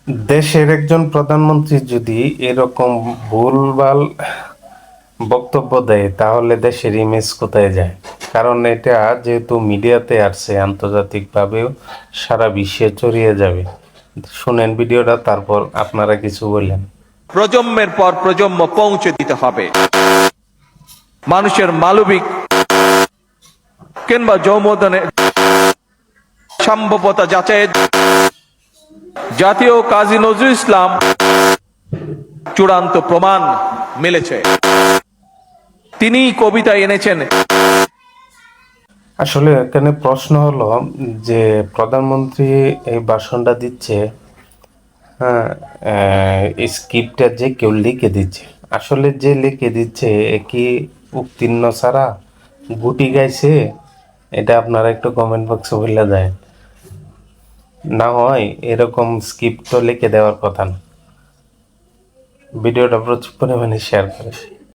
দেশের একজন প্রধানমন্ত্রী যদি এরকম ভুলভাল বক্তব্য দেয় তাহলে দেশের ইমেজ কোথায় যায়? কারণ এটা যেহেতু মিডিয়াতে আসছে, আন্তর্জাতিকভাবেও সারা বিশ্বে ছড়িয়ে যাবে। শুনেন ভিডিওটা, তারপর আপনারা কিছু বললেন। প্রজন্মের পর প্রজন্ম পৌঁছে দিতে হবে। মানুষের মানবিক কিংবা যৌমদনে সম্ভবতা যাচাই জাতীয় কাজী নজরুল ইসলাম চূড়ান্ত প্রমাণ মিলেছে। তিনি কবিতা এনেছেন। আসলে এখানে প্রশ্ন হলো যে প্রধানমন্ত্রী এই ভাষণটা দিচ্ছে, হ্যাঁ, এই স্ক্রিপ্টটা যে কেউ লিখে দিচ্ছে, আসলে যে লিখে দিচ্ছে এ কি উত্তীর্ণ ছাড়া গুটি গাইছে? এটা আপনারা একটু কমেন্ট বক্সে বলে দেয়। না হয় এরকম স্ক্রিপ্ট তো লিখে দেওয়ার কথা না। ভিডিওটা প্রচুর পরিমাণে শেয়ার করে।